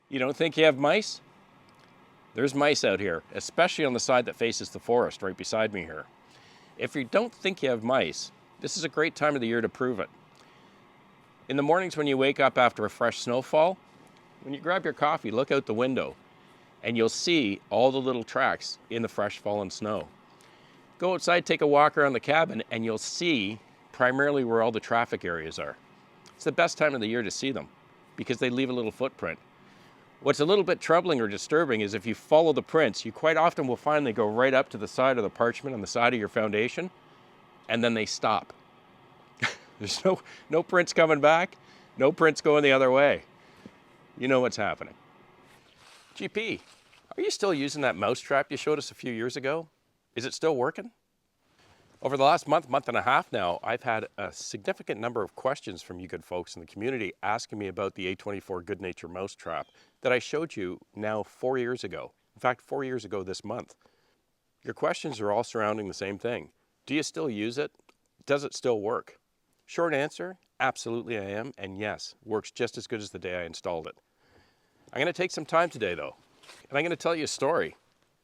You don't think you have mice? There's mice out here, especially on the side that faces the forest right beside me here. If you don't think you have mice, this is a great time of the year to prove it. In the mornings when you wake up after a fresh snowfall, when you grab your coffee, look out the window and you'll see all the little tracks in the fresh fallen snow. Go outside, take a walk around the cabin, and you'll see primarily where all the traffic areas are. It's the best time of the year to see them because they leave a little footprint. What's a little bit troubling or disturbing is if you follow the prints, you quite often will find they go right up to the side of the parchment on the side of your foundation, and then they stop. There's no prints coming back, no prints going the other way. You know what's happening. GP, are you still using that mouse trap you showed us a few years ago? Is it still working? Over the last month and a half now, I've had a significant number of questions from you good folks in the community asking me about the A24 Good Nature mouse trap that I showed you now 4 years ago. In fact, 4 years ago this month. Your questions are all surrounding the same thing. Do you still use it? Does it still work? Short answer, absolutely I am, and yes, works just as good as the day I installed it. I'm going to take some time today though, and I'm going to tell you a story.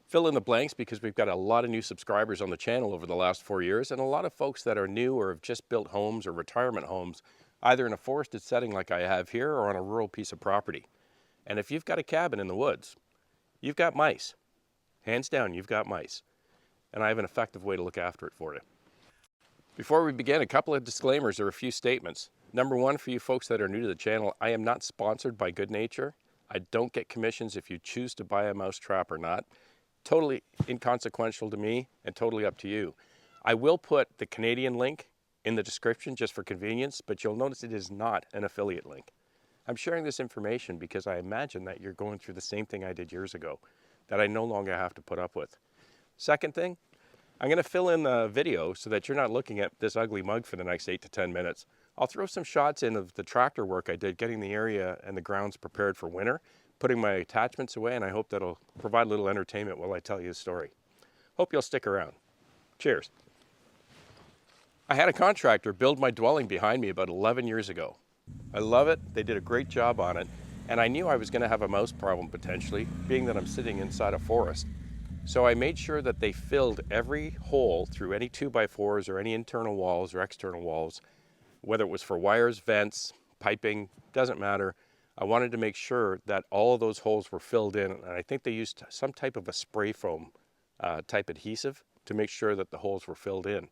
Fill in the blanks because we've got a lot of new subscribers on the channel over the last 4 years and a lot of folks that are new or have just built homes or retirement homes, either in a forested setting like I have here or on a rural piece of property. And if you've got a cabin in the woods, you've got mice. Hands down, you've got mice. And I have an effective way to look after it for you. Before we begin, a couple of disclaimers or a few statements. Number one, for you folks that are new to the channel, I am not sponsored by Good Nature. I don't get commissions if you choose to buy a mouse trap or not. Totally inconsequential to me and totally up to you. I will put the Canadian link in the description just for convenience, but you'll notice it is not an affiliate link. I'm sharing this information because I imagine that you're going through the same thing I did years ago, that I no longer have to put up with. Second thing, I'm going to fill in the video so that you're not looking at this ugly mug for the next 8 to 10 minutes. I'll throw some shots in of the tractor work I did, getting the area and the grounds prepared for winter, putting my attachments away, and I hope that'll provide a little entertainment while I tell you a story. Hope you'll stick around. Cheers. I had a contractor build my dwelling behind me about 11 years ago. I love it. They did a great job on it, and I knew I was going to have a mouse problem potentially, being that I'm sitting inside a forest. So I made sure that they filled every hole through any 2x4s or any internal walls or external walls, whether it was for wires, vents, piping, doesn't matter. I wanted to make sure that all of those holes were filled in, and I think they used some type of a spray foam type adhesive to make sure that the holes were filled in.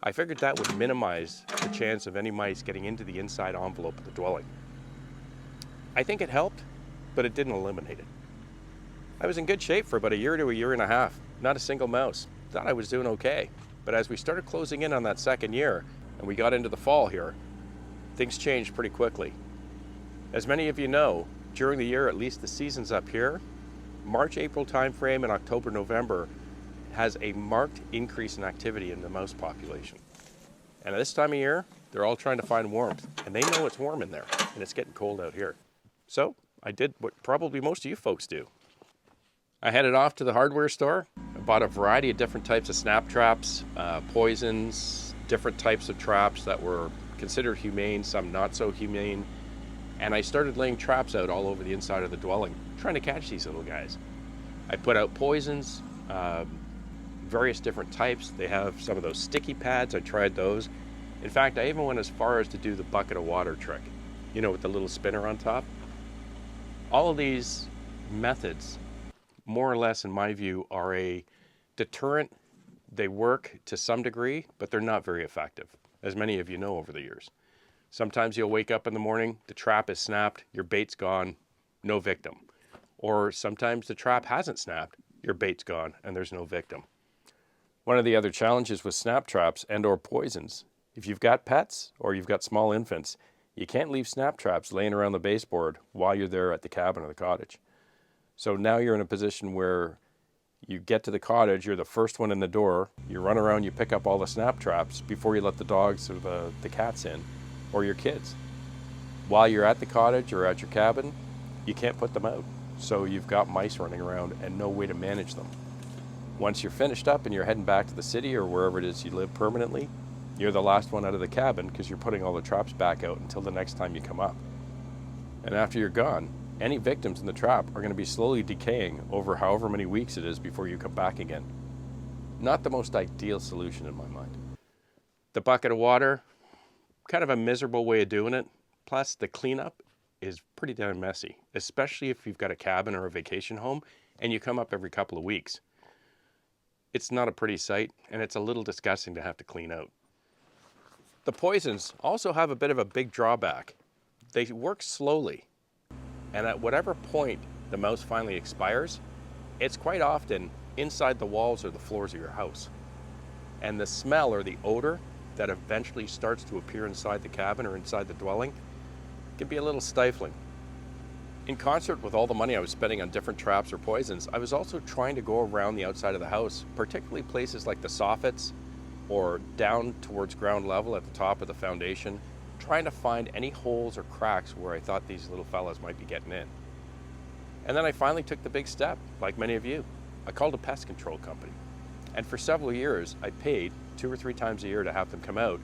I figured that would minimize the chance of any mice getting into the inside envelope of the dwelling. I think it helped, but it didn't eliminate it. I was in good shape for about a year to a year and a half, not a single mouse. Thought I was doing okay, but as we started closing in on that second year and we got into the fall here, things changed pretty quickly. As many of you know, during the year, at least the seasons up here, March, April timeframe and October, November has a marked increase in activity in the mouse population. And at this time of year, they're all trying to find warmth, and they know it's warm in there and it's getting cold out here. So I did what probably most of you folks do. I headed off to the hardware store. I bought a variety of different types of snap traps, poisons, different types of traps that were considered humane, some not so humane. And I started laying traps out all over the inside of the dwelling, trying to catch these little guys. I put out poisons, various different types. They have some of those sticky pads. I tried those. In fact, I even went as far as to do the bucket of water trick, you know, with the little spinner on top. All of these methods, more or less in my view, are a deterrent. They work to some degree, but they're not very effective, as many of you know over the years. Sometimes you'll wake up in the morning, the trap is snapped, your bait's gone, no victim. Or sometimes the trap hasn't snapped, your bait's gone, and there's no victim. One of the other challenges with snap traps and or poisons, if you've got pets or you've got small infants, you can't leave snap traps laying around the baseboard while you're there at the cabin or the cottage. So now you're in a position where you get to the cottage, you're the first one in the door, you run around, you pick up all the snap traps before you let the dogs or the cats in, or your kids. While you're at the cottage or at your cabin, you can't put them out. So you've got mice running around and no way to manage them. Once you're finished up and you're heading back to the city or wherever it is you live permanently, you're the last one out of the cabin because you're putting all the traps back out until the next time you come up. And after you're gone, any victims in the trap are going to be slowly decaying over however many weeks it is before you come back again. Not the most ideal solution in my mind. The bucket of water, kind of a miserable way of doing it. Plus the cleanup is pretty damn messy, especially if you've got a cabin or a vacation home and you come up every couple of weeks. It's not a pretty sight, and it's a little disgusting to have to clean out. The poisons also have a bit of a big drawback. They work slowly, and at whatever point the mouse finally expires, it's quite often inside the walls or the floors of your house. And the smell or the odor that eventually starts to appear inside the cabin or inside the dwelling can be a little stifling. In concert with all the money I was spending on different traps or poisons, I was also trying to go around the outside of the house, particularly places like the soffits or down towards ground level at the top of the foundation, trying to find any holes or cracks where I thought these little fellas might be getting in. And then I finally took the big step, like many of you. I called a pest control company. And for several years, I paid 2 or 3 times a year to have them come out,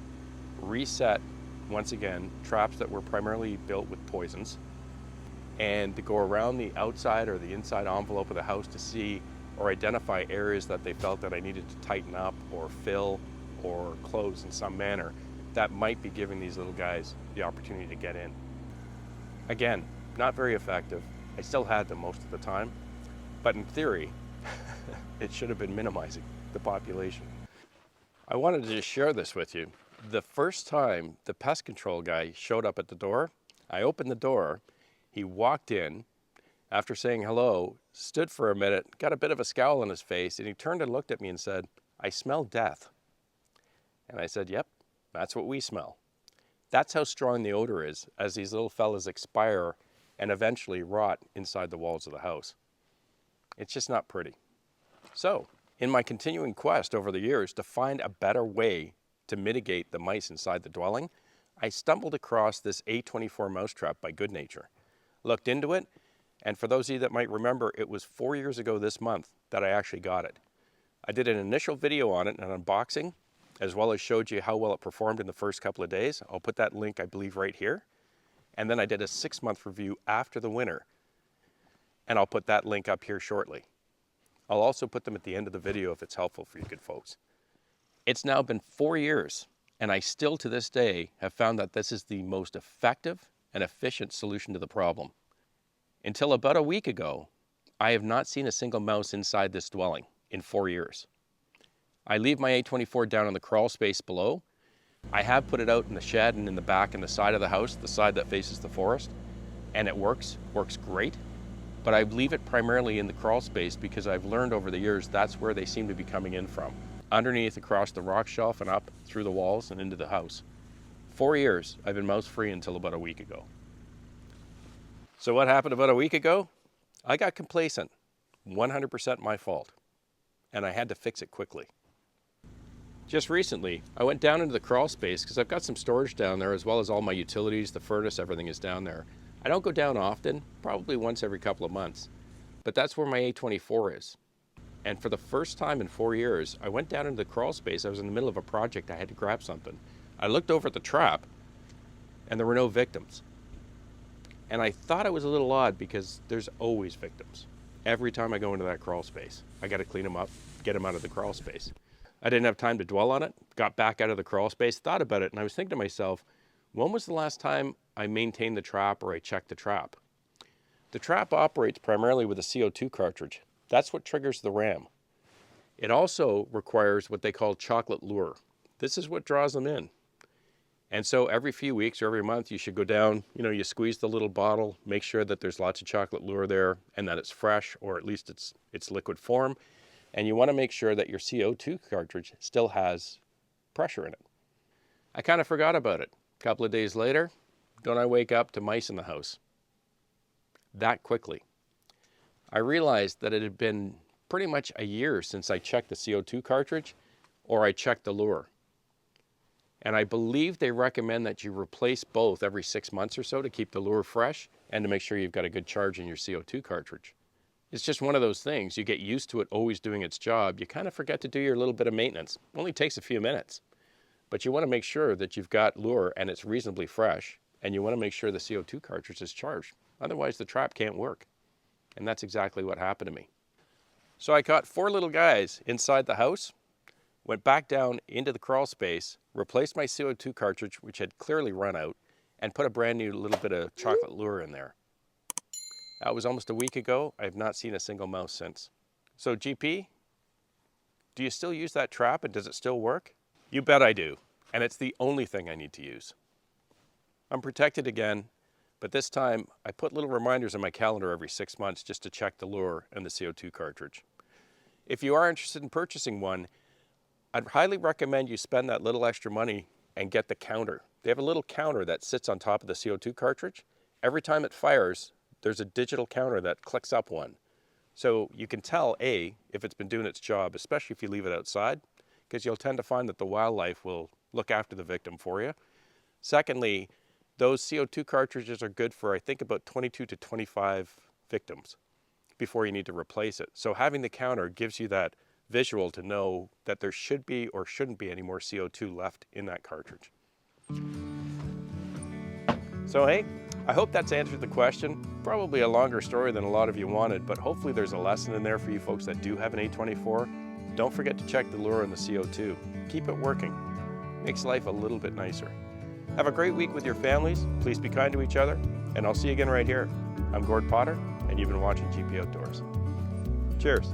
reset, once again, traps that were primarily built with poisons, and to go around the outside or the inside envelope of the house to see or identify areas that they felt that I needed to tighten up or fill or close in some manner that might be giving these little guys the opportunity to get in. Again, not very effective. I still had them most of the time, but in theory, it should have been minimizing the population. I wanted to just share this with you. The first time the pest control guy showed up at the door, I opened the door, he walked in, after saying hello, stood for a minute, got a bit of a scowl on his face, and he turned and looked at me and said, "I smell death." And I said, "Yep, that's what we smell." That's how strong the odor is as these little fellas expire and eventually rot inside the walls of the house. It's just not pretty. So, in my continuing quest over the years to find a better way to mitigate the mice inside the dwelling, I stumbled across this A24 mousetrap by Good Nature. Looked into it, and for those of you that might remember, it was 4 years ago this month that I actually got it. I did an initial video on it, an unboxing, as well as showed you how well it performed in the first couple of days. I'll put that link, I believe, right here. And then I did a 6-month review after the winter, and I'll put that link up here shortly. I'll also put them at the end of the video if it's helpful for you good folks. It's now been 4 years, and I still to this day have found that this is the most effective and efficient solution to the problem. Until about a week ago, I have not seen a single mouse inside this dwelling in 4 years. I leave my A24 down in the crawl space below. I have put it out in the shed and in the back and the side of the house, the side that faces the forest, and it works great. But I leave it primarily in the crawl space because I've learned over the years that's where they seem to be coming in from. Underneath, across the rock shelf and up through the walls and into the house. 4 years, I've been mouse free until about a week ago. So what happened about a week ago? I got complacent, 100% my fault, and I had to fix it quickly. Just recently, I went down into the crawl space because I've got some storage down there as well as all my utilities, the furnace, everything is down there. I don't go down often, probably once every couple of months, but that's where my A24 is. And for the first time in 4 years, I went down into the crawl space. I was in the middle of a project. I had to grab something. I looked over at the trap, and there were no victims. And I thought it was a little odd because there's always victims. Every time I go into that crawl space, I got to clean them up, get them out of the crawl space. I didn't have time to dwell on it, got back out of the crawl space, thought about it, and I was thinking to myself, when was the last time I maintained the trap or I checked the trap? The trap operates primarily with a CO2 cartridge. That's what triggers the ram. It also requires what they call chocolate lure. This is what draws them in. And so every few weeks or every month, you should go down, you squeeze the little bottle, make sure that there's lots of chocolate lure there and that it's fresh, or at least it's liquid form. And you want to make sure that your CO2 cartridge still has pressure in it. I kind of forgot about it. A couple of days later, don't I wake up to mice in the house? That quickly. I realized that it had been pretty much a year since I checked the CO2 cartridge or I checked the lure. And I believe they recommend that you replace both every 6 months or so to keep the lure fresh and to make sure you've got a good charge in your CO2 cartridge. It's just one of those things. You get used to it always doing its job. You kind of forget to do your little bit of maintenance. It only takes a few minutes. But you want to make sure that you've got lure and it's reasonably fresh, and you want to make sure the CO2 cartridge is charged. Otherwise, the trap can't work. And that's exactly what happened to me. So I caught 4 little guys inside the house, went back down into the crawl space, replaced my CO2 cartridge, which had clearly run out, and put a brand new little bit of chocolate lure in there. That was almost a week ago. I have not seen a single mouse since. So GP, do you still use that trap and does it still work? You bet I do. And it's the only thing I need to use. I'm protected again, but this time I put little reminders in my calendar every 6 months just to check the lure and the CO2 cartridge. If you are interested in purchasing one, I'd highly recommend you spend that little extra money and get the counter. They have a little counter that sits on top of the CO2 cartridge. Every time it fires, there's a digital counter that clicks up one. So you can tell, A, if it's been doing its job, especially if you leave it outside, because you'll tend to find that the wildlife will look after the victim for you. Secondly, those CO2 cartridges are good for, I think, about 22 to 25 victims before you need to replace it. So having the counter gives you that visual to know that there should be or shouldn't be any more CO2 left in that cartridge. So hey, I hope that's answered the question. Probably a longer story than a lot of you wanted, but hopefully there's a lesson in there for you folks that do have an A24. Don't forget to check the lure and the CO2. Keep it working. Makes life a little bit nicer. Have a great week with your families. Please be kind to each other, and I'll see you again right here. I'm Gord Potter, and you've been watching GP Outdoors. Cheers.